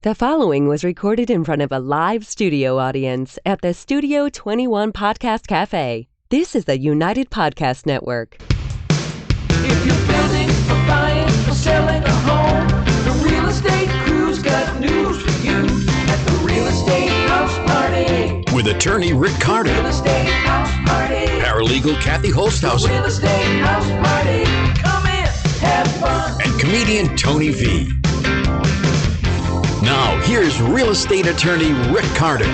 The following was recorded in front of a live studio audience at the Studio 21 Podcast Café. This is the United Podcast Network. If you're planning for buying or selling a home, the Real Estate Crew's got news for you at the Real Estate House Party. With attorney Rick Carter, Real Estate House Party. paralegal Kathy Holtshouser, Real Estate House Party. Come in, have fun. and comedian Tony V. Now, here's real estate attorney Rick Carter.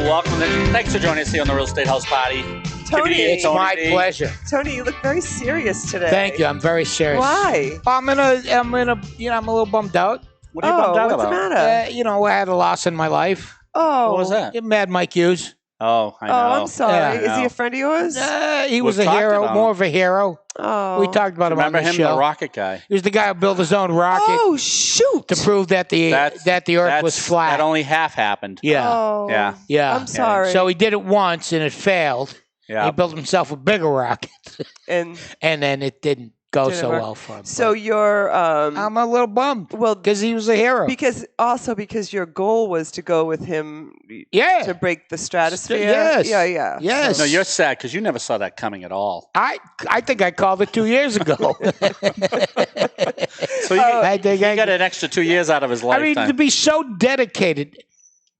Welcome. Thanks for joining us here on the Real Estate House Party. Tony, It's my pleasure. Tony, you look very serious today. Thank you. I'm very serious. Why? I'm a little bummed out. What are you bummed out what's about? the matter? I had a loss in my life. What was that? Mad Mike Hughes. Oh, I know. Oh, I'm sorry. Yeah, Is he a friend of yours? He was We've a talked hero, about him. more of a hero. Oh. We talked about him Remember on the him, show. the rocket guy? He was the guy who built his own rocket Oh, shoot. to prove that the Earth was flat. That only half happened. Yeah, Oh. Yeah. yeah. I'm sorry. So he did it once and it failed. Yeah. He built himself a bigger rocket, And and then it didn't go Didn't so work. well for him. so you're I'm a little bummed. well, because he was a hero. because your goal was to go with him Yeah. to break the stratosphere. Yes. Yeah. Yes. No, you're sad because you never saw that coming at all. I think I called it 2 years ago. So you I think he got an extra 2 years out of his I lifetime. mean, to be so dedicated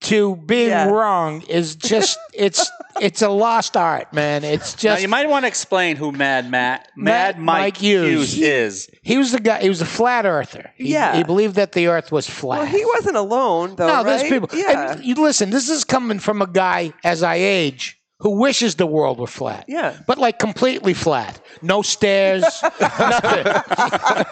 to being Yeah. wrong is just it's a lost art, man. It's now, just you might want to explain who Mad Mike Hughes is. he was the guy. He was a flat earther. Yeah. He believed that the Earth was flat. Well, he wasn't alone, though, no, right? there's people. Yeah. And you listen, this is coming from a guy as I age who wishes the world were flat. Yeah. But like completely flat. No stairs, nothing.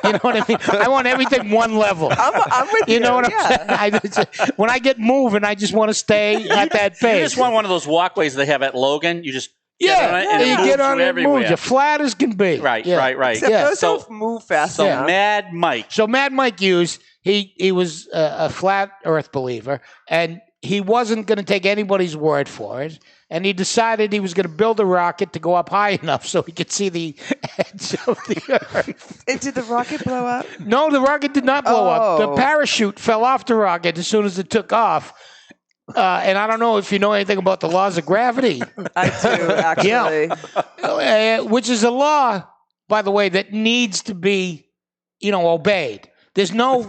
You know what I mean? I want everything one level. I'm with you. You know what yeah. I'm saying? When I get moving, I just want to stay at that pace. You just want one of those walkways they have at Logan. You just yeah, get on it and it you moves get on you it, it everywhere. moves. You're flat as can be. Right, Yeah. right. Except Yeah. those don't move fast So enough. Mad Mike. So Mad Mike Hughes, he was a flat Earth believer, and he wasn't going to take anybody's word for it. And he decided he was going to build a rocket to go up high enough so he could see the edge of the Earth. And did the rocket blow up? No, the rocket did not blow up. The Oh. parachute fell off the rocket as soon as it took off. And I don't know if you know anything about the laws of gravity, I do, actually. which is a law, by the way, that needs to be, obeyed. There's no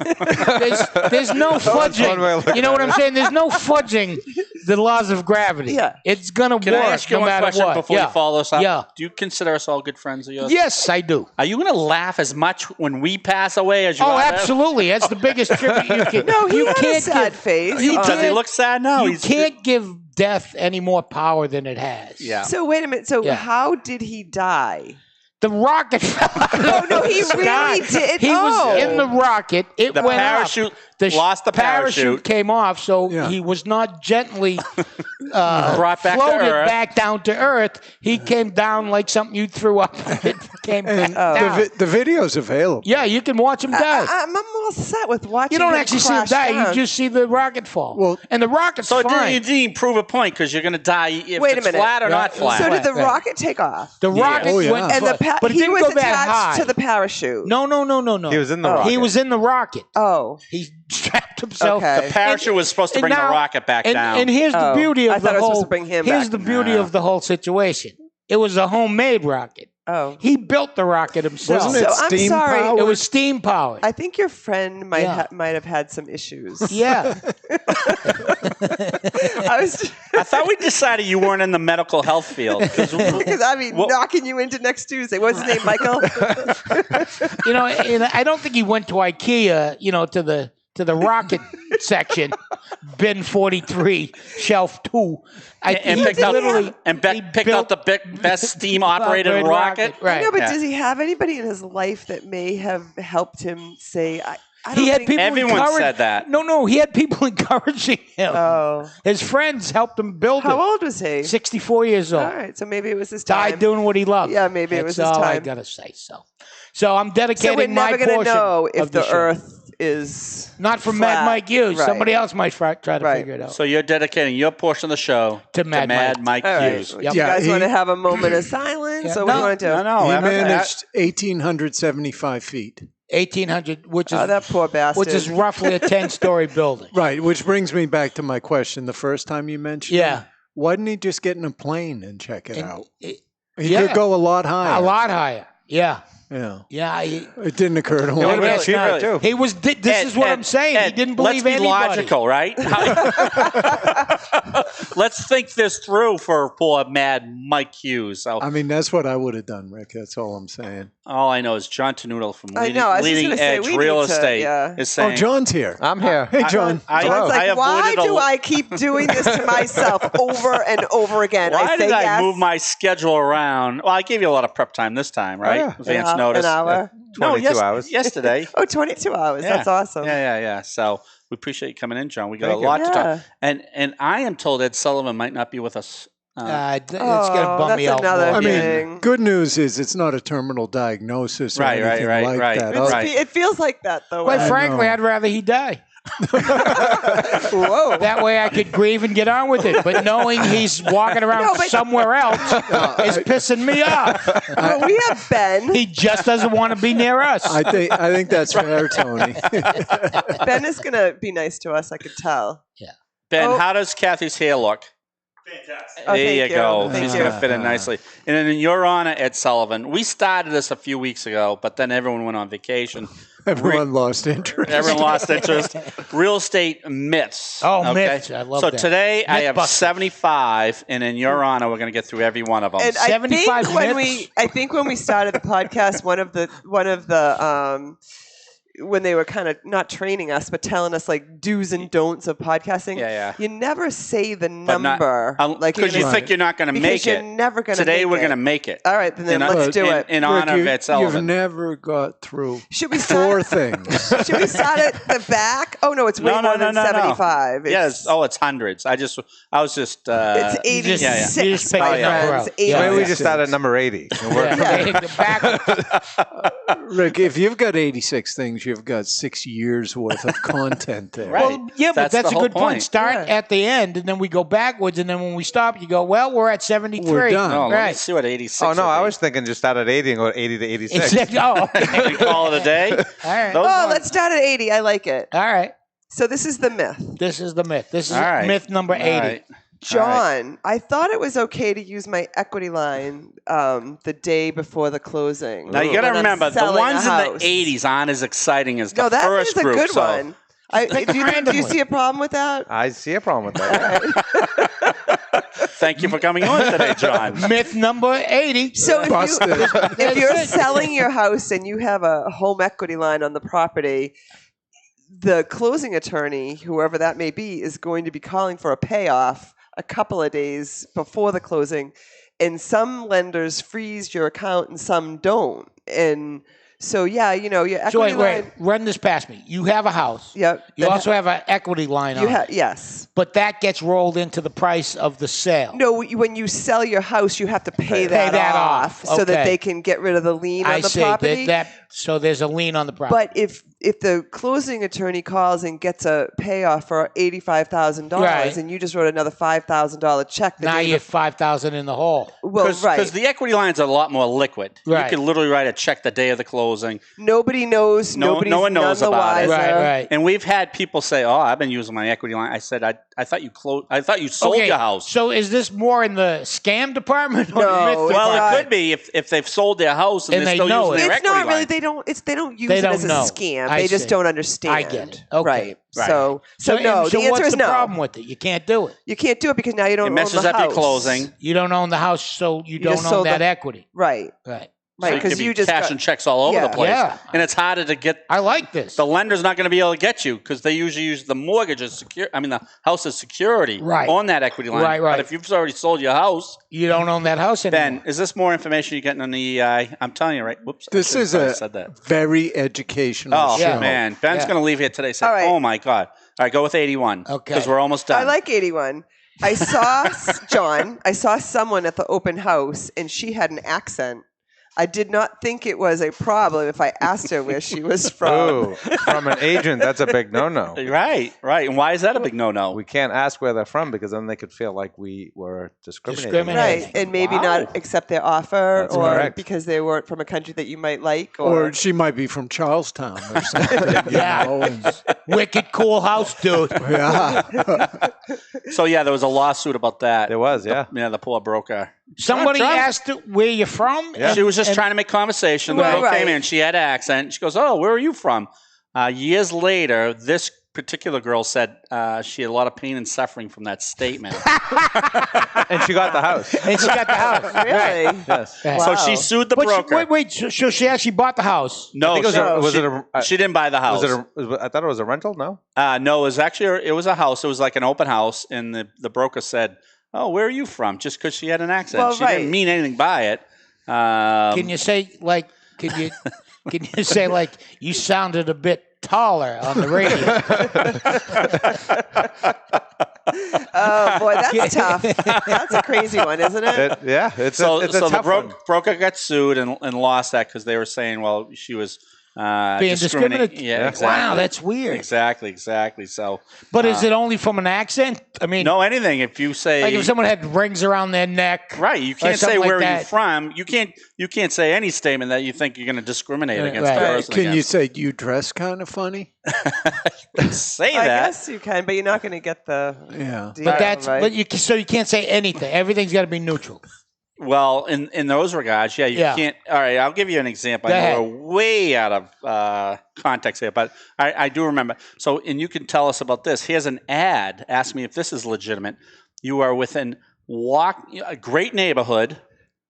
fudging. You know what I'm saying? There's no fudging the laws of gravity. Yeah. It's gonna Can work I ask you no one matter question what. before Yeah. you follow us up? Yeah. Do you consider us all good friends of yours? Yes, I do. Are you going to laugh as much when we pass away as you Oh, are? absolutely. That's the biggest tribute you can. No, he you had a can't sad give, face. you Does he can't- look sad now? You can't give death any more power than it has. Yeah. So wait a minute. So Yeah. how did he die? The rocket fell out of No, he the really sky. did. He Oh. was in the rocket. It The went parachute up. lost the parachute. came off, so he was not gently Brought back to floated Earth. back down to Earth. He came down like something you threw up. It came back down. The video's available. Yeah, you can watch him die. I'm all set with watching. You don't him actually see him crash die. down. You just see the rocket fall. Well, and the rocket's So fine. you didn't prove a point because you're going to die if Wait a it's minute. flat or not Right. flat. So did the Right. rocket take off? The rocket Oh, yeah. went, And but it he didn't was go that attached high. to the parachute. No. He was in the Oh. rocket. He was in the rocket. Oh, He strapped himself. Okay. The parachute was supposed to bring the rocket back down. And here's the Oh, beauty I of thought the it was supposed whole. to bring him Here's back. the beauty of the whole situation. It was a homemade rocket. oh. He built the rocket himself. Wasn't it So I'm steam sorry. powered? It was steam powered. I think your friend might Yeah. might have had some issues. Yeah. I was I thought we decided you weren't in the medical health field. because knocking you into next Tuesday. What's his name, Michael? And I don't think he went to IKEA, to the rocket section, bin 43, shelf 2. And picked out the best steam operated rocket. Right. I know, but Yeah. does he have anybody in his life that may have helped him say? I don't He had think, people Everyone encourage- said that. No, he had people encouraging him. Oh, His friends helped him build how it. old was he? 64 years old. All right, so maybe it was his time. Died doing what he loved. Yeah, maybe it was That's his all I time. gotta say. So I'm So dedicating we're my never going to portion know of if the show. Earth is Not from flat. Mad Mike Hughes. Right. Somebody else might try to Right. figure it out. So you're dedicating your portion of the show To Mad Mike. Mike All right. Hughes. Do Yep. you guys Yeah, want to he- have a moment of silence? Yeah. So what do No, you want to do? No, He after that- managed 1,875 feet. $1,800, which is that poor bastard. which is roughly a 10-story building. Right, which brings me back to my question the first time you mentioned Yeah. it. Why didn't he just get in a plane and check it out? He yeah. could go a lot higher. A lot higher. Yeah. Yeah. Yeah. It didn't occur to him. Yeah, really, cheaper, really. too. He was. This is what I'm saying. He didn't believe let's be anybody. logical, right? Let's think this through for poor Mad Mike Hughes. So, I mean, that's what I would have done, Rick. That's all I'm saying. all I know is John Ternullo from I know, I was just Leading gonna say, Edge we Real need to- Estate yeah. is saying, Oh, John's here. I'm here. Hey, John. I John's like, why avoided do I keep doing this to myself over and over again? Why I say did I yes. move my schedule around? Well, I gave you a lot of prep time this time, right? yeah. Advance notice. An hour. No, 22 hours. Yesterday. Oh, 22 hours. Yeah. That's awesome. Yeah. So we appreciate you coming in, John. We got Thank a you. lot to Yeah. talk. And I am told Ed Sullivan might not be with us. It's going to bum me that's out another more. I mean, thing. good news is it's not a terminal diagnosis or Right, anything like right. that. It's- It feels like that, though. Quite Ed. frankly, know. I'd rather he die. Whoa. That way I could grieve and get on with it. But knowing he's walking around somewhere else is pissing me off. Well, we have Ben. He just doesn't want to be near us. I think that's fair, Tony. Ben is going to be nice to us, I could tell. Ben, Oh. how does Kathy's hair look? Oh, There you thank you. go. Thank She's you. going to fit in nicely. And then in your honor, Ed Sullivan, we started this a few weeks ago, but then everyone went on vacation. Everyone lost interest. Everyone lost interest. Real estate myths. Oh, myths. I love so that. today I have Mythbusters. 75, and in your honor, we're going to get through every one of them. And 75 I think when we started the podcast, one of the when they were kind of not training us, but telling us like do's and don'ts of podcasting. Yeah. You never say the But number, because you think you're not going to make you're it. never going to. Today we're going to make it. All right, then let's do it. In honor of Ed You've Sullivan. never got through Should we 4 start? things. Should we start at the back? Oh no, it's way more than 75. Yes. Oh, it's hundreds. I was just. It's 86. You just pick my a number friends. out. Maybe 86. we just start at number 80. And work Rick, if you've got 86 things, you've got 6 years worth of content there. Right. Well, yeah, but That's that's the a whole good point. point. Start at the end, and then we go backwards, and then when we stop, you go, well, we're at 73. We're done. No, let me Right. see what 86. Oh, no, would I be. was thinking just start at 80 and go 80 to 86. Oh, okay. We call it a day. All right. Those Oh, ones- let's start at 80. I like it. All right. So this is the myth. This is the myth. This is All right. myth number 80. All right. John, I thought it was okay to use my equity line the day before the closing. Now you got to when I'm remember the selling ones a in house. the 80s aren't as exciting as the No, that first is a group. good so one. Do you see a problem with that? I see a problem with that. thank you for coming on today, John. Myth number 80. So if, Busted. if you're selling your house and you have a home equity line on the property, the closing attorney, whoever that may be, is going to be calling for a payoff a couple of days before the closing. And some lenders freeze your account and some don't. And so, yeah, your equity So wait, line. run this past me. You have a house. Yep. You also have an equity line on it, Yes. but that gets rolled into the price of the sale. No, when you sell your house, you have to pay that off so that Okay. they can get rid of the lien I on the see. property. So there's a lien on the property. But if the closing attorney calls and gets a payoff for $85,000 Right. and you just wrote another $5,000 check, now you're 5,000 in the hole. right. Because the equity lines are a lot more liquid. Right. You can literally write a check the day of the closing. Nobody knows. No one knows none the about it. wiser. Right. And we've had people say, "Oh, I've been using my equity line." I said, "I thought you closed. I thought you sold Okay, your house." So is this more in the scam department or No, the myth it's Well, department? it could be if they've sold their house and And they're they still know using it. their It's equity not really. line. They don't use They it don't as a know. scam. I They just see. don't understand. I get it. Okay. Right. Right. So no. So the answer what's is the no. problem with it? You can't do it. You can't do it because now you don't It own messes the up house. your closing. You don't own the house, so you don't just own sold that the- equity. Right. Right. So Right. you could Because be you just cashing checks all over Yeah. the place, Yeah. and it's harder to get. I like this. The lender's not going to be able to get you because they usually use the mortgage as secure. I mean, the house as security Right. on that equity line. Right. But if you've already sold your house, You don't own that house anymore. Ben, is this more information you're getting on the EI? I'm telling you, right? Whoops. I This shouldn't is have a said that. very educational Oh show. man, Ben's Yeah. going to leave here today. Saying, All right. "Oh my god!" All right, go with 81. Okay. because we're almost done. I like 81. I saw John. I saw someone at the open house, and she had an accent I did not think it was a problem if I asked her where she was from. Oh, from an agent, that's a big no-no. Right. And why is that a big no-no? We can't ask where they're from because then they could feel like we were discriminating. Right, and maybe not accept their offer, That's or correct. because they weren't from a country that you might like, Or she might be from Charlestown or something. Yeah. Wicked cool house, dude. Yeah. So yeah, there was a lawsuit about that. There was, yeah. Yeah, the poor broker. Somebody Not drunk. asked her where you're from. Yeah. She was just trying to make conversation. The Right. girl came in. She had an accent. She goes, "Oh, where are you from?" Years later, this particular girl said she had a lot of pain and suffering from that statement. And she got the house. And she got the house. Really? Yes. So she sued the But broker. wait. So she actually bought the house. No, I think she didn't buy the house. I thought it was a rental, no? No, it was actually it was a house. It was like an open house, and the broker said, "Oh, where are you from?" Just because she had an accent, Well, she right. didn't mean anything by it. Can you say like? Can you say like you sounded a bit taller on the radio? Oh boy, that's tough. That's a crazy one, isn't it? It's So a the tough one. broker got sued and lost that because they were saying, well, she was Being discriminated. Yeah, exactly. Wow, that's weird. Exactly. So, But is it only from an accent? I mean, no, anything. If you say like if someone had rings around their neck, right, you or can't say something like where are you that. from. You can't say any statement that you think you're going to discriminate against Right. the person. Can you say you dress kind of funny? say I that? guess you can, but you're not going to get the Yeah. deal, But that's right? but you can't say anything. Everything's got to be neutral. Well, in those regards, yeah, you Yeah. can't. All right, I'll give you an example. Go I know ahead. we're way out of context here, but I do remember. So, and you can tell us about this. Here's an ad. Ask me if this is legitimate. You are within a great neighborhood,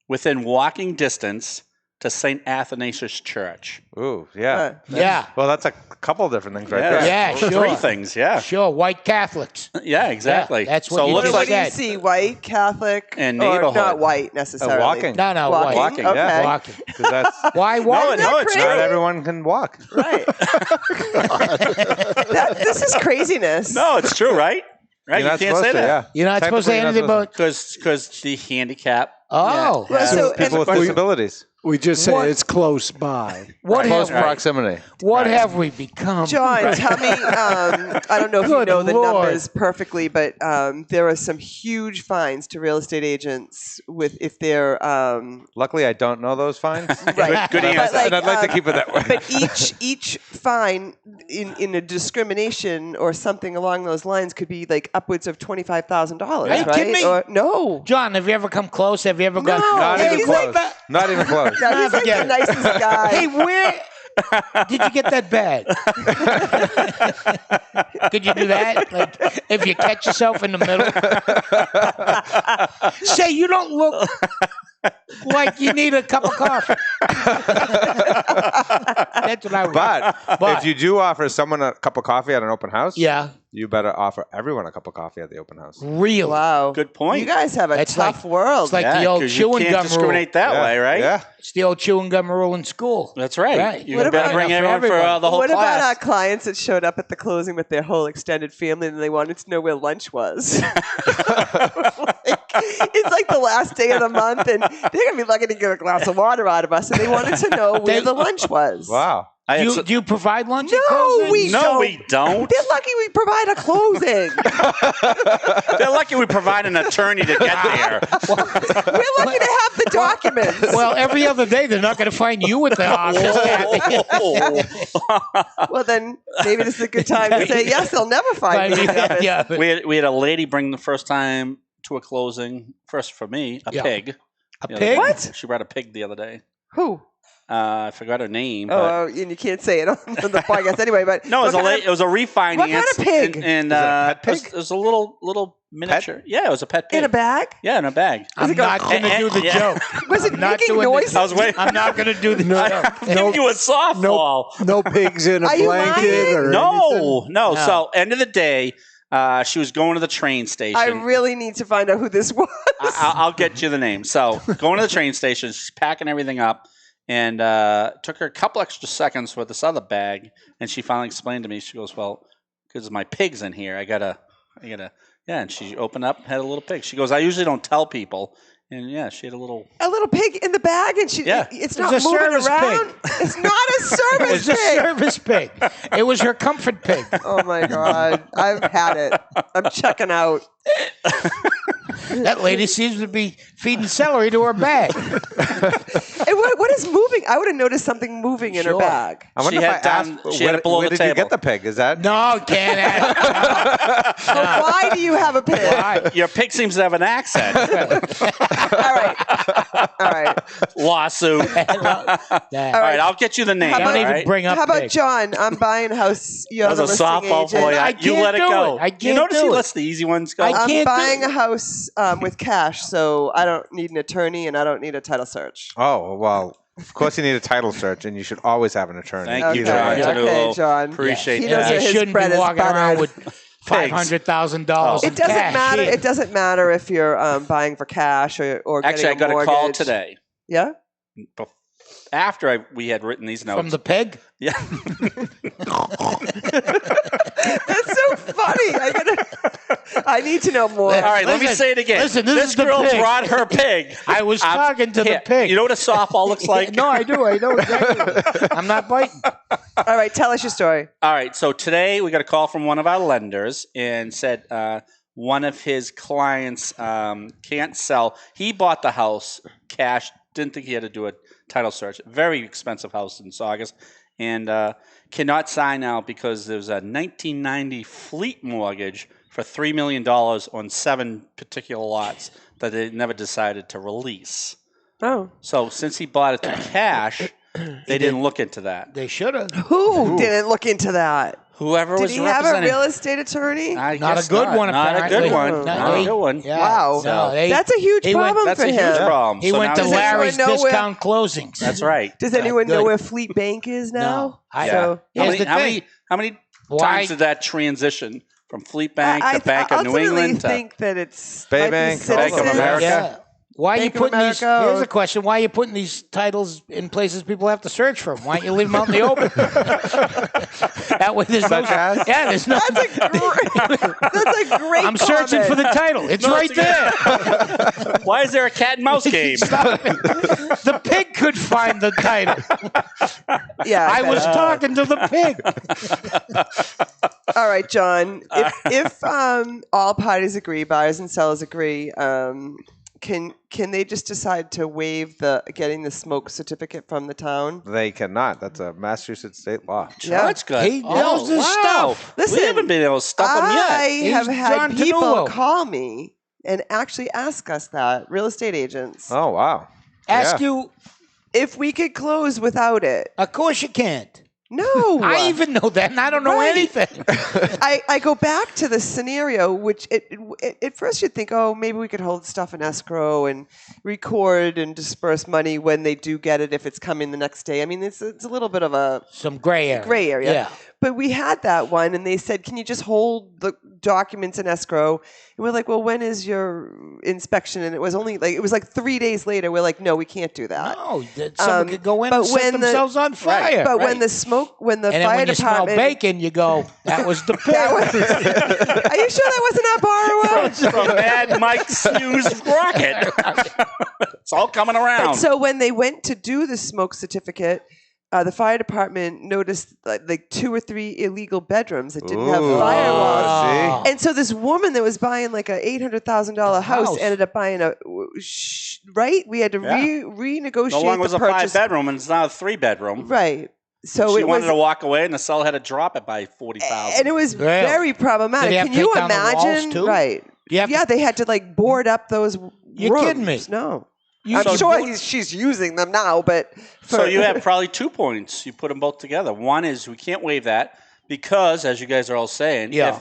within walking distance to St. Athanasius Church. Ooh, yeah. Yeah. Well, that's a couple different things right there. Yeah, sure. Three things, yeah. Sure, white Catholics. Yeah, exactly. Yeah, that's what so it you looks just what like do you said. see? White, Catholic, And or neighborhood. not white necessarily. Walking. No, Walking. Walking, Okay. yeah. Walking. 'Cause that's Why? Why? No, it's not everyone can walk. Right. This is craziness. No, it's true, right? Right? You're not you can't say supposed to, that. yeah. You're not supposed to say Technically, anything you're not about. Because the handicap. Oh, Well, so- People with and- disabilities. We just say What? it's close by. what Close have proximity. what have we become? John, tell me, I don't know if you Good know the Lord. numbers perfectly, but there are some huge fines to real estate agents if they're Luckily, I don't know those fines. right. Good But answer. And I'd like to keep it that way. But each fine in a discrimination or something along those lines could be like upwards of $25,000, Are you right? kidding me? Or, no. John, have you ever come close? Have you ever gone? No. Not Hey, even he's like close. Not even close. No, he's like forget the it. nicest guy. Hey, where did you get that bad? Could you do that? Like, if you catch yourself in the middle? Say, you don't look like you need a cup of coffee. That's what I would. But if you do offer someone a cup of coffee at an open house, Yeah, you better offer everyone a cup of coffee at the open house. really. Wow. Good point. You guys have a It's tough like- world. it's like the old 'cause you chewing can't gum rule. discriminate that Yeah. way, right? Yeah. It's the old chewing gum rule in school. That's right. Right. You What better about- bring Enough for everyone for everyone. the whole What class. about our clients that showed up at the closing with their whole extended family and they wanted to know where lunch was? It's like the last day of the month and they're going to be lucky to get a glass of water out of us and they wanted to know where the lunch was. Wow. I had Do so- you provide lunch at No, closing? we no, don't. we don't. They're lucky we provide a closing. They're lucky we provide an attorney to get there. We're lucky to have the documents. Well, every other day they're not going to find you at the office. Well, then maybe this is a good time to say yes. They'll never find me. in the office. yeah, but- we had a lady bring the first time to a closing, first for me, a Yeah. pig. A The other pig? day. What? She brought a pig the other day. Who? I forgot her name. but Oh, and you can't say it on the podcast anyway. But no, it was, what kind it was a refinance. what kind of pig? And Is it a pet it was a little miniature. Yeah, it was a pet pig. in a bag? Yeah, in a bag. I'm it go- not going to do the Yeah. joke. Was it I'm not making doing noises? the- I was waiting. I'm not going to do the joke. Give you a softball. No pigs in a Are you blanket lying? or anything? No. No. So, end of the day, she was going to the train station. I really need to find out who this was. I'll get you the name. So, going to the train station, she's packing everything up, and took her a couple extra seconds with this other bag, and she finally explained to me. She goes, "Well, because my pig's in here, I gotta And she opened up, had a little pig. She goes, I usually don't tell people. And yeah, she had a little pig in the bag, and it's not moving service around. pig. It's not a service It's pig. a service pig. It was her comfort pig. Oh my God, I've had it. I'm checking out. That lady seems to be feeding celery to her bag. And what is moving? I would have noticed something moving in her bag. I wonder She if had I done- asked, she had it below where the did you table. get the pig? Is that No, can't ask. So why do you have a pig? Why? Your pig seems to have an accent. All right. Lawsuit. All right, I'll get you the name. How about- Don't all even right? bring up How about pig. John? I'm buying a house. You're As the a listing softball agent. boy, I you can't let it do go. it. I You can't notice do he it. lets the easy ones go. I I'm can't buying do a house with cash, so I don't need an attorney and I don't need a title search. Oh, well, of course you need a title search, and you should always have an attorney. Thank you, Okay, John. okay, Ternullo. John. Appreciate He that. knows You where his shouldn't bread be is walking around buttered. with $500,000 in It doesn't cash. matter. here. It doesn't matter if you're buying for cash or Actually, I getting a got mortgage. a call today. Yeah. After we had written these notes. From the pig? Yeah. That's so funny. I need to know more. All right, let me Listen, say it again. listen, this is the girl pig. brought her pig. I was talking to the pig. You know what a softball looks like? No, I do. I know exactly. I'm not biting. All right, tell us your story. All right, so today we got a call from one of our lenders and said one of his clients can't sell. He bought the house cash, didn't think he had to do a title search. Very expensive house in Saugus, and cannot sign now because there's a 1990 fleet mortgage for $3 million on 7 particular lots that they never decided to release. Oh. So since he bought it to cash, they didn't look into that. They should have. Who didn't look into that? Whoever Did was he have a representing. real estate attorney? I Not guess a good one, Not a apparently. good one. No, Not a good one. Yeah. Wow. No, That's a huge he went- problem That's for a him. huge problem. He So went now to he's- Larry's know where- Discount Closings. That's right. Does anyone know good. where Fleet Bank is now? No. I- So Here's the thing. How many Why- times did that transition from Fleet Bank I to Bank of New ultimately England to think that it's Bay might be Bank, Bank of Citizens. America. Yeah. Why are you Bank of putting these? America Here's or- a question: why are you putting these titles in places people have to search for them? Why don't you leave them out in the open? That way, there's no. Such as? Yeah, there's no. That's a great I'm searching for the comment. title. It's right there. Why is there a cat and mouse game? The pig could find the title. Yeah, I was bet. talking to the pig. All right, John. If all parties agree, buyers and sellers agree, can they just decide to waive getting the smoke certificate from the town? They cannot. That's a Massachusetts state law. Yeah. That's good. He knows his stuff. Listen, we haven't been able to stop him yet. I have He's had John people Ternullo. call me and actually ask us that, real estate agents, Oh, wow. Ask Yeah. you. if we could close without it. Of course you can't. No. I even know that, and I don't know Right. anything. I go back to the scenario, which at first you'd think, oh, maybe we could hold stuff in escrow and record and disperse money when they do get it if it's coming the next day. I mean, it's a little bit of a Some gray area. gray area. Yeah. But we had that one, and they said, can you just hold the documents in escrow? And we're like, well, when is your inspection? And it was only it was 3 days later. We're like, no, we can't do that. No, that someone could go in but and set when the- themselves on fire. But when Right. when the and then fire when you smell department, bacon, you go, that was the pig. are you sure that wasn't our borrower? From Mad Mike's Hughes rocket. It's all coming around. But so when they went to do the smoke certificate, the fire department noticed like 2 or 3 illegal bedrooms that didn't have Ooh. firewalls. See? And so this woman that was buying like a $800,000 house ended up buying right. We had to renegotiate no longer was the a purchase. 5-bedroom, and it's now a 3-bedroom. Right. So she it wanted was, to walk away, and the seller had to drop it by $40,000. and it was Really? very problematic. Did they have Can to you take down the walls, imagine? too? Right. You have to- Yeah, they had to board up those You're rooms. kidding me. No. You I'm should sure board- she's using them now, but So you have probably 2 points. You put them both together. One is we can't waive that because, as you guys are all saying, Yeah.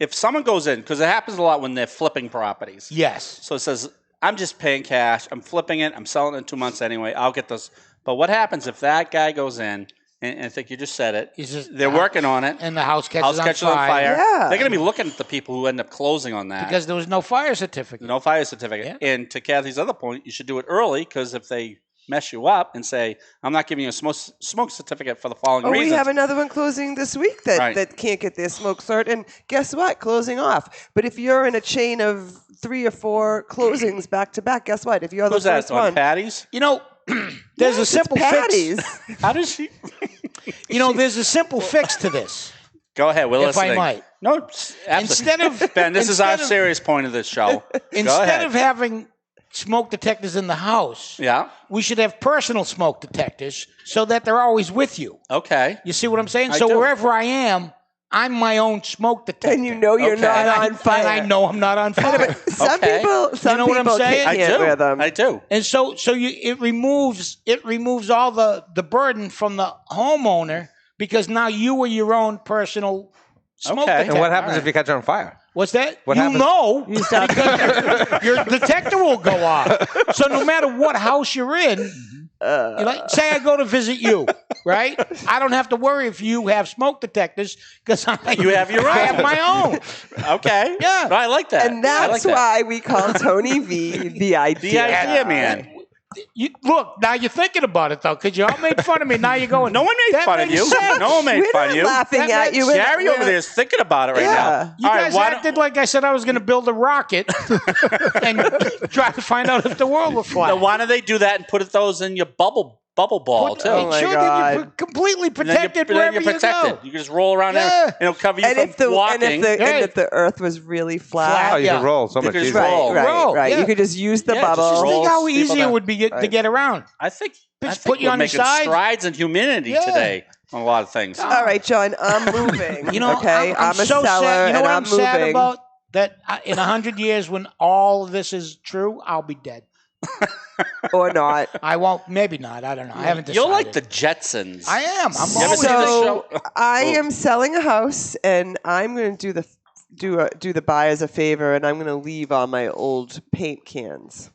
if someone goes in, because it happens a lot when they're flipping properties. Yes. So it says, I'm just paying cash. I'm flipping it. I'm selling it in 2 months anyway. I'll get this. But what happens if that guy goes in, and I think you just said it, they're working on it. And the house catches on catches on fire. Yeah. They're going to be looking at the people who end up closing on that. because there was no fire certificate. No fire certificate. Yeah. And to Kathy's other point, you should do it early because if they mess you up and say, I'm not giving you a smoke certificate for the following Oh, reasons. we have another one closing this week that, Right. that can't get their smoke cert. And guess what? Closing off. But if you're in a chain of 3 or 4 closings back to back, guess what? If you're Who's the that, first on one. Patty's? You know, there's a It's simple fix. Patty's. How does she? You know, there's a simple fix to this. Go ahead, we're If I listening. might. No, absolutely. Instead of Ben, this is our instead of- serious point of this show. Go Instead ahead. of having smoke detectors in the house, Yeah. we should have personal smoke detectors so that they're always with you. Okay. You see what I'm saying? I So do. wherever I am, I'm my own smoke detector. And you know you're Okay. not And on fire. And I know I'm not on fire. Some Okay. people, some You know what I'm people saying? I can't do. wear them. I do. And so it removes all the burden from the homeowner because now you are your own personal smoke Okay. detector. And what happens if you catch on fire? What's that? What you happens- know because your detector will go off. So no matter what house you're in, say I go to visit you, right? I don't have to worry if you have smoke detectors because You have your I own. have my own. Okay. Yeah. No, I like that. And I that's like that. why we call Tony V the idea. The idea, man. Look, now you're thinking about it though, because you all made fun of me. Now you're going. No one made "That fun of makes you. sense." No one made We're fun not of you. laughing That at makes- you. Gary over there is thinking about it right Yeah. now. You All right, guys why don't- acted like I said I was going to build a rocket and try to find out if the world would fly. Now, why don't they do that and put those in your bubble ball too? Oh, my sure, God. then you're completely And then protected then wherever you're protected. you go. You can just roll around there Yeah. and it'll cover you And from if the walking. and if the Earth was really flat, Oh, you Yeah. can roll so You much can just easier. roll. right. yeah. You could just use the Yeah, just bubble. roll. Think how people easy it that- would be to get around. I think Just put you we're on your making side. strides in humanity Yeah. today on a lot of things. All right, John, I'm moving. You know, okay, I'm a so seller, sad. You know and what I'm I'm sad moving. about? That in 100 years, when all of this is true, I'll be dead. Or not. I won't. Maybe not. I don't know. I haven't decided. You're like the Jetsons. I am. I'm You ever always seen the So show? I am selling a house, and I'm going to do the buyers a favor, and I'm going to leave all my old paint cans.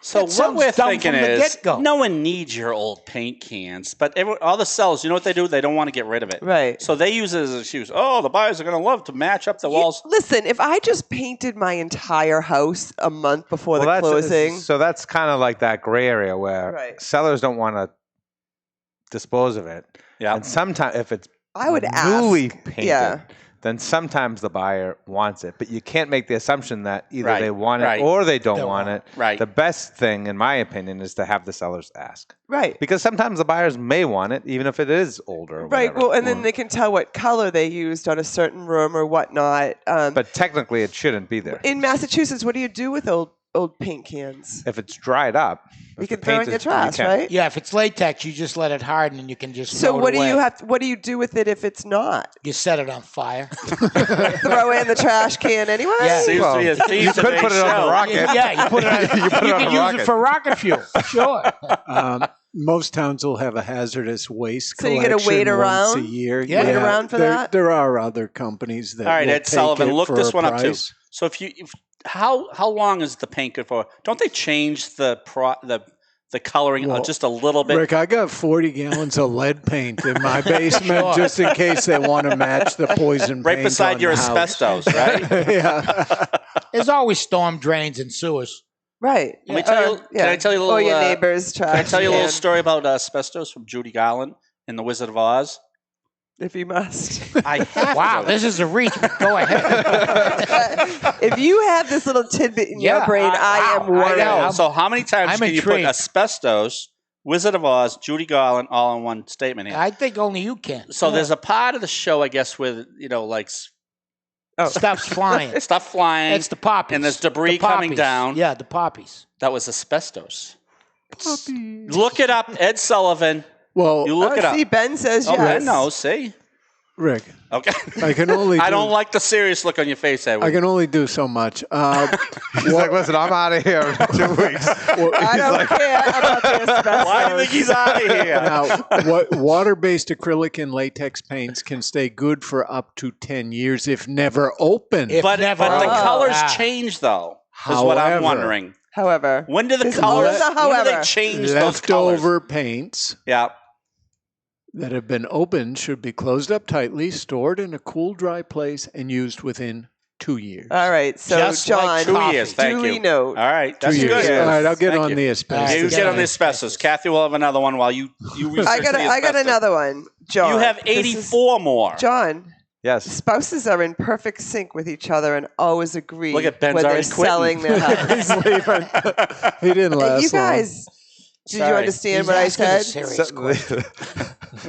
So That what sounds we're dumb thinking from the is, get-go. no one needs your old paint cans, but all the sellers, you know what they do? They don't want to get rid of it. Right. So they use it as an excuse. Oh, the buyers are going to love to match up the walls. Listen, if I just painted my entire house a month before the closing, So that's kind of like that gray area where Right. sellers don't want to dispose of it. Yeah. And sometimes if it's I would newly ask. painted, Yeah. then sometimes the buyer wants it. But you can't make the assumption that either Right, they want it right. or they don't want it. Right. The best thing, in my opinion, is to have the sellers ask. Right. Because sometimes the buyers may want it, even if it is older. Or Right. whatever. Well, and then they can tell what color they used on a certain room or whatnot. But technically, it shouldn't be there. In Massachusetts, what do you do with old paint cans? If it's dried up, You if can the throw it paint in your is- you trash, can. right? Yeah, if it's latex, you just let it harden and you can just So throw what it do you away. have? What do you do with it if it's not? You set it on fire. Throw it in the trash can anyway. Yeah. Seems Well, to be a theme you could today's put it on show. the rocket. Yeah, you put it on. You put it you on can a use rocket. it for rocket fuel. Sure. Most towns will have a hazardous waste So you gotta collection wait once around? a year. Yeah. Wait around for there, that? There are other companies that All right, will Ed take Sullivan, it look for this a one up too. price. So how long is the paint good for? Don't they change the coloring Well, just a little bit? Rick, I got 40 gallons of lead paint in my basement just in case they want to match the poison Right paint beside on your the house. asbestos, right? Yeah. There's always storm drains and sewers. Right. Let me tell you. Can I tell you a little? Or your neighbor's trash Can I tell you a little can, story about asbestos from Judy Garland in The Wizard of Oz? if you must. I have Wow, to. this is a reach. But go ahead. If you have this little tidbit in your Yeah, brain, I am worried. know. So how many times I'm can you put intrigued. asbestos, Wizard of Oz, Judy Garland all in one statement here? I think only you can. So there's a part of the show, I guess, with like Stuff's flying. stuff flying. It's the poppies. And there's debris The poppies. coming down. Yeah, the poppies. That was asbestos. Look it up, Ed Sullivan. Well, You look it up. See, Ben says Oh, yes. Ben knows. See. Rick, Okay. I can only I do, don't like the serious look on your face, Edward. I can only do so much. He's like, listen, I'm out of here in 2 weeks. I don't care about the asbestos. Why do you think he's out of here? Now, water-based acrylic and latex paints can stay good for up to 10 years if never opened. But the Oh, colors yeah. change, though. Is what I'm However, wondering. However, When do the There's colors? always a When do however. they change those colors? Leftover paints Yeah. that have been opened should be closed up tightly, stored in a cool, dry place, and used within 2 years. All right. So, Just like John, 2 years. Thank duly you. note. All right. 2 That's years. good. All right, I'll get Thank on you. the Yeah, asbestos. you get on the Yeah. asbestos. Kathy will have another one while you I got another one, John. You have This is- 84 more. John, Yes. spouses are in perfect sync with each other and always agree Look at Ben's when they're already quitting. selling their house. He didn't last You guys, did you Sorry. understand He's what I asking a said? serious question.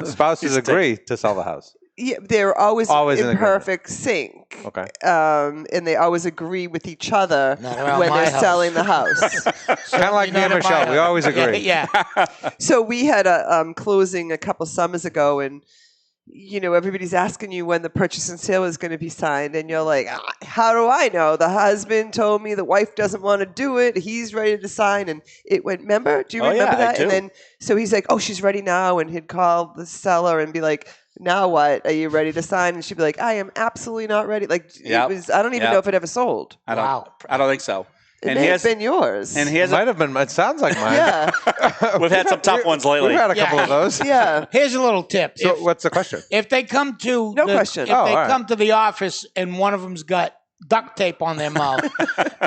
Spouses agree to sell the house. Yeah, they're always, Always in in agreement. perfect sync. Okay. And they always agree with each other Not around when my they're house. selling the house. Kind of like me and Not in my Michelle. We house. always agree. Yeah. So we had a closing a couple summers ago, and everybody's asking you when the purchase and sale is going to be signed, and you're like, how do I know? The husband told me the wife doesn't want to do it. He's ready to sign, and it went. Remember? Do you Oh, remember yeah, I that? do. And then so he's like, oh, she's ready now, and he'd call the seller and be like, now what? Are you ready to sign? And she'd be like, I am absolutely not ready. Like Yep. it was. I don't even Yep. know if it ever sold. I don't. Wow. I don't think so. It And may here's have been yours. and It here's might have been. It sounds like mine. yeah, we've had some tough ones lately. We've had a couple Yeah. of those. yeah. Here's a little tip. So If- what's the question? If they come to No question. if Oh, they all right. come to the office and one of them's got duct tape on their mouth,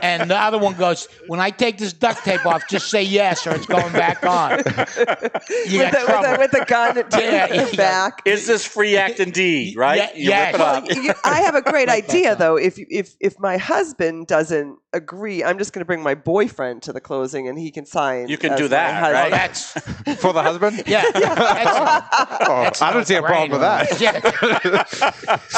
and the other one goes, "When I take this duct tape off, just say yes, or it's going back on." You got trouble. With the gun to Yeah, your yeah. back. Is this free act indeed? Right? Yeah, You yes. rip it Well, up. I have a great idea though. If my husband doesn't agree, I'm just going to bring my boyfriend to the closing, and he can sign. You can as do my that, husband. right? That's For the husband? yeah. That's I don't see a problem with that. Yeah.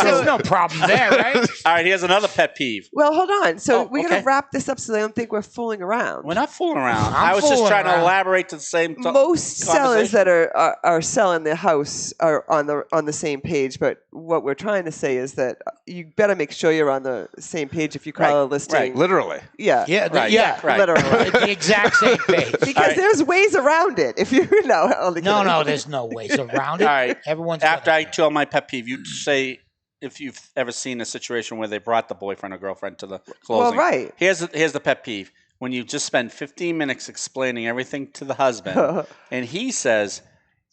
There's no problem there, right? All right. Here's another pet peeve. Well, hold on. So Oh, we're going okay. to wrap this up so they don't think we're fooling around. We're not fooling around. I'm I was just fooling trying to around. elaborate to the same. Most sellers conversation. that are selling their house are on the same page, but what we're trying to say is that you better make sure you're on the same page if you call Right, a listing. right. Literally. Yeah. Yeah, Right, yeah. right. Literally. The exact same page. Because All right. there's ways around it. If you know. only No, kidding. no, there's no ways around it. All right. Everyone's After got I it. tell my pet peeve, you say if you've ever seen a situation where they brought the boyfriend or girlfriend to the closing. right. Here's the pet peeve. When you just spend 15 minutes explaining everything to the husband, and he says,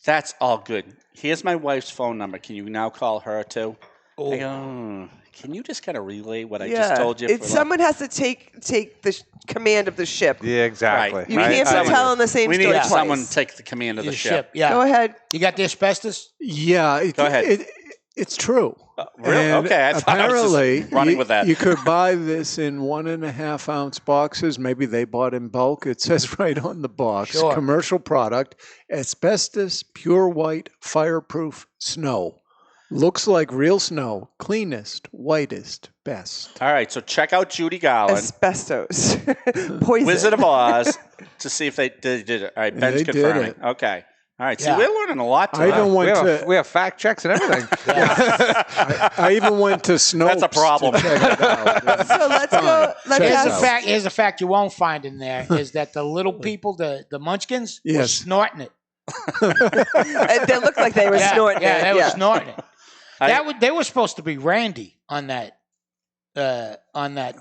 "That's all good. Here's my wife's phone number. Can you now call her too?" I go, "Can you just kind of relay what I just told you?" Someone has to take the command of the ship. Yeah, exactly. Right. You Right? can't I be agree. telling the same we story need twice. someone to take the command of the Your ship. Yeah. Go ahead. You got the asbestos? Yeah, Go ahead. It's true. Really? And Okay, I thought I was just apparently, running with that. You could buy this in 1.5 ounce boxes. Maybe they bought in bulk. It says right on the box, Sure. commercial product, asbestos, pure white, fireproof snow. Looks like real snow. Cleanest, whitest, best. All right, so check out Judy Garland, Asbestos. Poison. Wizard of Oz, to see if they did it. All right, Ben's They did confirming. it. Okay. All right, see, Yeah. we're learning a lot I today. even went to We have fact checks and everything. I even went to Snopes. That's a problem. To check it out. So let's go. Let's Check Here's it a out. fact. Here's a fact you won't find in there is that the little people, the munchkins, were Yes. snorting it. And they looked like they were snorting yeah, it. they were snorting it. I- They were supposed to be Randy on that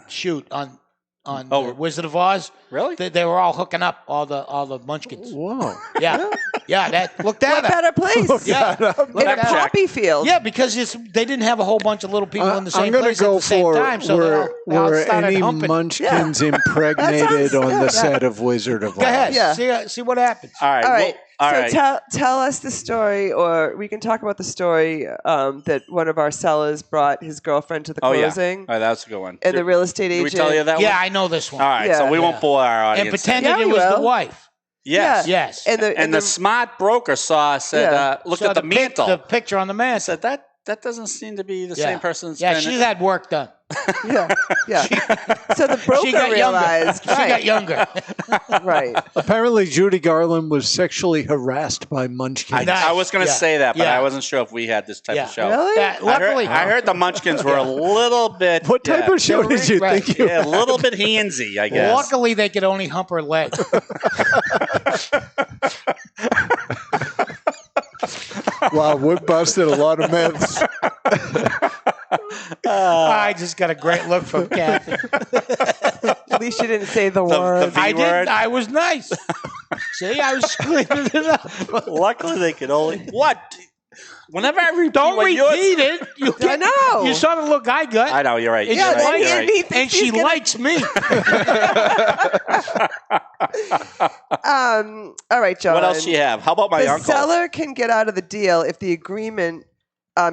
shoot on Oh. the Wizard of Oz. Really? They were all hooking up all the munchkins. Whoa. Yeah, yeah. Look What that up. better place? Yeah, In a Fact check. poppy field. yeah, because they didn't have a whole bunch of little people in the I'm same going place to at go the same for time, so they all were started any humping. munchkins impregnated sounds- on yeah. the set of Wizard of Oz. Go ahead, Yeah. see what happens. All right. All right. Well, all so right. tell us the story, or we can talk about the story that one of our sellers brought his girlfriend to the Oh, yeah. closing, All right, that's a good one. and the real estate Did agent. we tell you that Yeah, one? I know this one. All right, so Yeah. we won't bore our audience. And pretended Yeah, it we was the will. wife. Yes. Yeah. Yes. And The smart broker said, Yeah. look So at the mantle. the picture on the I mantle. said, that doesn't seem to be the Yeah. same person. that's Yeah, been- she's had work done. yeah, yeah. So the broker She got realized, younger. She got younger. right? Apparently, Judy Garland was sexually harassed by munchkins. Nice. I was going to Yeah. say that, but Yeah. I wasn't sure if we had this type Yeah. of show. Really? Yeah, luckily, I heard the Munchkins were a little bit. What type of show did you Right. think you Yeah, a little bit handsy, I guess. luckily they could only hump her leg. Wow, we busted a lot of myths. I just got a great look from Kathy. At least you didn't say the The word. V I word. didn't. I was nice. See, I was cleaning it up. Luckily, they could only what? Whenever I repeat Don't what yours- repeat it. I know. You saw the look I got. I know, you're right. And You're Yeah, right, then you're he- right. he thinks and she he's gonna- likes me. All right, John. What else do you have? How about my The uncle? seller can get out of the deal if the agreement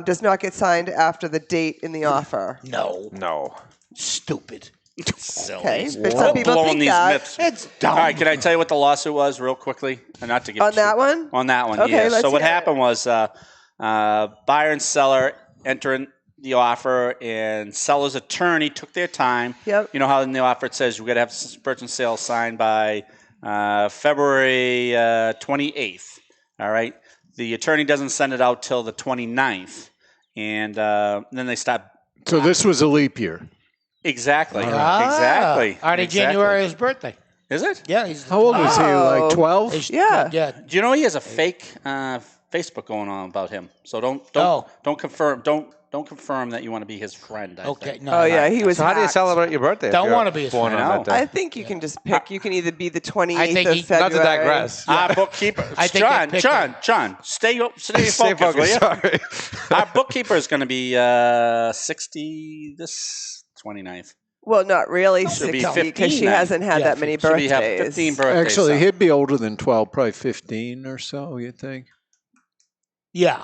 does not get signed after the date in the offer. No. Stupid. Silly. Okay, but We're some people blowing think these that. myths. It's All dumb. right, can I tell you what the lawsuit was real quickly? And not to give On that one? On that one, Okay, yeah. let's So what hear it. happened was buyer and seller entering the offer, and seller's attorney took their time. Yep. You know how in the offer it says we're going to have purchase and sale signed by February 28th. All right. The attorney doesn't send it out till the 29th. And then they stop. So this was a leap year. Exactly. Ah, Exactly. Already Exactly. January is his birthday. Is it? Yeah, he's How old is he? Like 12? he's- Yeah. Yeah. Do you know he has a fake Facebook going on about him? So don't confirm that you want to be his friend. I Okay. think. No. Oh, yeah, he was So how do you hacked. celebrate your birthday? if Don't you're wanna be his born friend. on I that know. day? I think you can just pick. You can either be the 28th I think of he- February. Not to digress. Our bookkeeper, I think they picked John, stay Stay focused, will you? Sorry. Our bookkeeper is going to be 60 this 29th. Well, not really Should be 60 because 15 she then. hasn't had Yeah, that many Should we have birthdays. 15 birthdays? Actually, so. he'd be older than 12, probably 15 or so, you'd think. Yeah.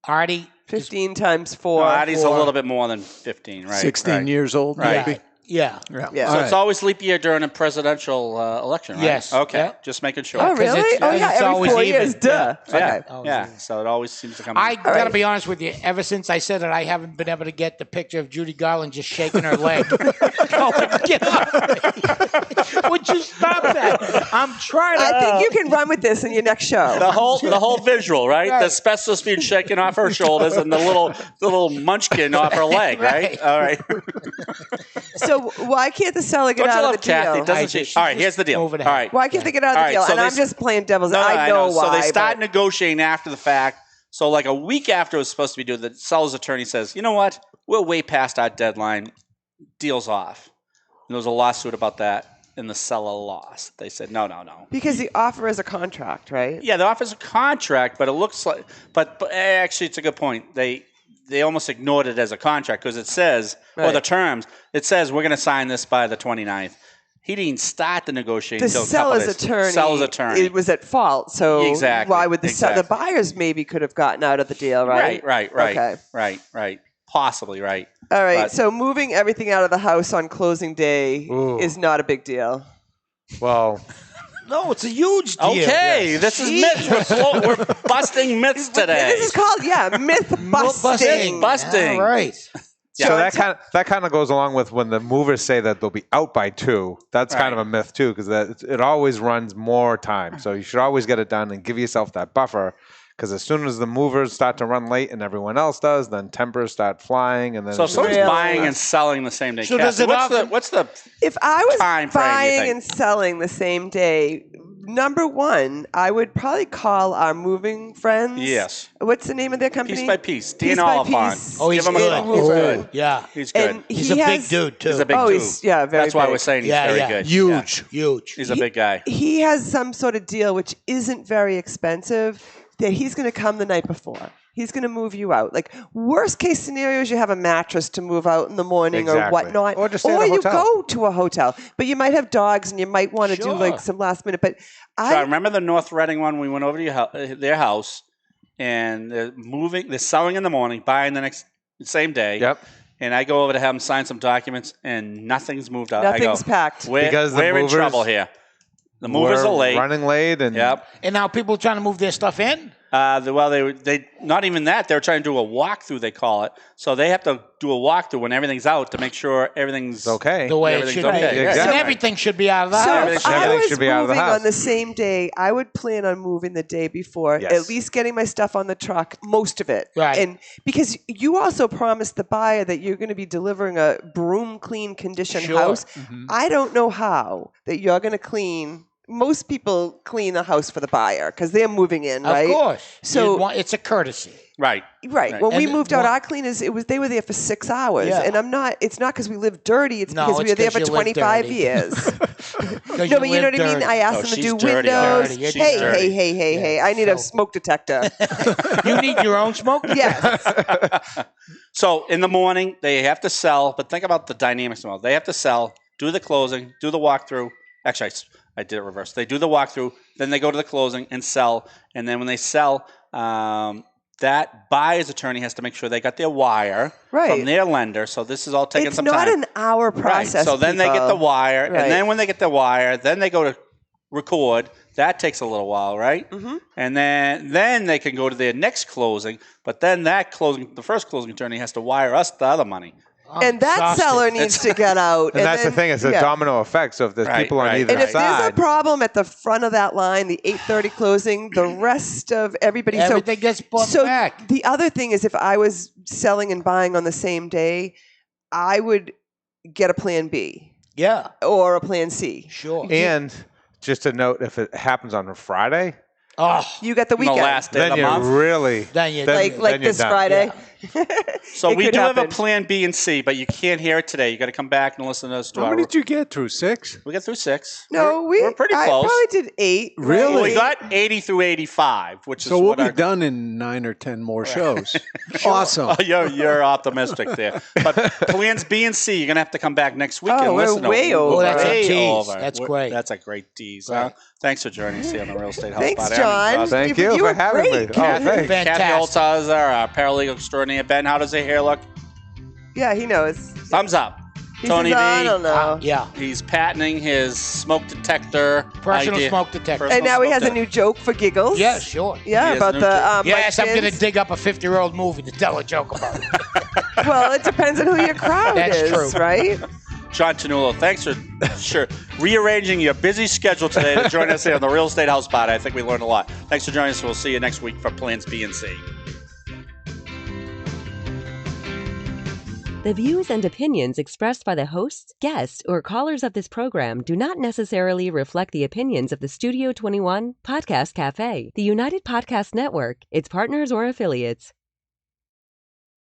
Artie. 15 times 4. No, Addie's a little bit more than 15, right? 16 right. years old, Right. maybe. Yeah. Yeah. So All it's right. always leap year during a presidential election, right? Yes. Okay. Yeah. Just making sure. Oh, 'Cause really? it's- Oh, it's yeah, every always 4 even. years. Duh. Yeah. Okay. Yeah. So it always seems to come. I got to right. be honest with you. Ever since I said it, I haven't been able to get the picture of Judy Garland just shaking her leg. Get out of me. Would you stop that? I'm trying to. I think you can run with this in your next show. the whole visual, right? Right. The asbestos being shaken off her shoulders and the little munchkin off her leg, right? Right. All right. So why can't the seller get Don't you out love of the Kathy? deal? Doesn't she? She's All right. just Here's the deal. All moving ahead. right. Why can't they get out of the All right, deal? so And they I'm s- just playing devil's. No, I know why. So they start but- negotiating after the fact. So like a week after it was supposed to be due, the seller's attorney says, "You know what? We're way past our deadline. Deal's off." And there was a lawsuit about that, and the seller lost. They said, "No." because the offer is a contract, right? Yeah, the offer's a contract, but it looks like. But actually, it's a good point. They almost ignored it as a contract because it says, or Right. the terms, it says we're going to sign this by the 29th. He didn't start the negotiating The until a couple seller's days. attorney, Seller's attorney. it was at fault. So Exactly, why would the exactly. the buyers maybe could have gotten out of the deal, right? Right. Okay. Right. Possibly right. All right. But- So moving everything out of the house on closing day Ooh. is not a big deal. Well, No, it's a huge deal. Okay, this is myths. We're busting myths today. This is called myth busting. Busting. All right. Yeah. so that kind of goes along with when the movers say that they'll be out by 2. That's kind of Right. a myth too, because it always runs more time. So you should always get it done and give yourself that buffer. Because as soon as the movers start to run late and everyone else does, then tempers start flying, and then So if it's someone's Really? buying and selling the same day, So Kathy, does it what's the If I was time frame, you buying think? and selling the same day, number one, I would probably call our moving friends. Yes. What's the name of their company? Piece by piece? Piece Dean by Oliphant. piece. Oh, he's Give him a good. call. He's He's good. good. Yeah. He's good. And He's he a big has- dude, too. He's a big Oh, dude. he's very That's why big. we're saying he's Yeah, very yeah. good. Huge. Huge. He's a big guy. He has some sort of deal which isn't very expensive that he's going to come the night before. He's going to move you out. Like worst case scenarios, you have a mattress to move out in the morning or Exactly. whatnot, Or just stay at a you hotel. go to a hotel. But you might have dogs and you might want to do Sure. like some last minute. But So I remember the North Reading one. We went over to their house, and they're selling in the morning, buying the same day. Yep. And I go over to have them sign some documents, and nothing's moved out. Nothing's I go, packed. Because the we're in movers trouble here. The movers We're are late. running late, and Yep. And now people are trying to move their stuff in? They not even that. They're trying to do a walkthrough, they call it. So they have to do a walkthrough when everything's out to make sure everything's it's okay. The way it Everything's should be. okay. Yeah, And exactly. everything should be out of the So house. if I everything was should be out of the moving house. on the same day, I would plan on moving the day before, Yes. at least getting my stuff on the truck, most of it. Right. And because you also promised the buyer that you're going to be delivering a broom clean condition Sure. house. I don't know how that you're going to clean most people clean the house for the buyer because they're moving in, right? Of course. So it's a courtesy. Right. Right. When And we moved out, one- our cleaners, they were there for 6 hours. Yeah. And it's not because we live dirty. It's No, because we it's were there 'cause for you live 25 dirty. years. 'Cause No, but you know live what I mean? dirty. I asked Oh, them to she's do dirty. windows. Dirty. She's Hey, dirty. hey. I need a So- smoke detector. You need your own smoke? Yes. So in the morning, they have to sell, but think about the dynamics of it. They have to sell, do the closing, do the walkthrough. Actually, I did it reverse. They do the walkthrough, then they go to the closing and sell. And then when they sell, that buyer's attorney has to make sure they got their wire Right. from their lender. So this is all taking It's some not time. an hour Right. process. So then they get the people. wire, Right. and then when they get the wire, then they go to record. That takes a little while, right? Mhm. And then they can go to their next closing. But then the first closing attorney has to wire us the other money. I'm And that exhausted. seller needs to get out. And that's then- the thing, it's a yeah. domino effect. So if there's Right, people on right. either And if there's a side, problem at the front of that line, the 8:30 closing, the rest of everybody. Everything gets bought so back. the other thing is, if I was selling and buying on the same day, I would get a plan B Yeah, or a plan C. sure. and just a note, if it happens on a Friday, Oh, You got the On the weekend, last day of then the you're month. really then you like then you're this done. Friday. So It we could do have a happen. plan B and C, but you can't hear it today. You got to come back and listen to us. How many did you get through? 6? We got through 6. No, we're pretty I close. probably did 8. right? Really? Well, we got 80 through 85, which is So we'll what be our done in 9 or 10 more shows. Awesome. Oh, you're optimistic there. But plans B and C, you're going to have to come back next week Oh, and we're listen to way it. over. Oh, that's a Way tease. over. That's We're- great. That's a great tease. Right. Thanks for joining us here on the Real Estate House Thanks, Party. John. Thank you were for having me. great. Oh, thanks. Kathy Fantastic. Holtshouser, our paralegal extraordinaire. Ben, how does your hair look? Yeah, he knows. Thumbs up. He Tony says, I V. don't know. yeah. He's patenting his smoke detector. Personal idea. smoke detector. Personal And now he smoke has a detector. new joke for giggles. Yeah, sure. He Yeah, has about a the new Yes, I'm going to munchkins. dig up a 50-year-old movie to tell a joke about it. Well, it depends on who your crowd That's is, true. right? John Ternullo, thanks for rearranging your busy schedule today to join us here on the Real Estate House Party. I think we learned a lot. Thanks for joining us. We'll see you next week for Plans B and C. The views and opinions expressed by the hosts, guests, or callers of this program do not necessarily reflect the opinions of the Studio 21 Podcast Café, the United Podcast Network, its partners, or affiliates.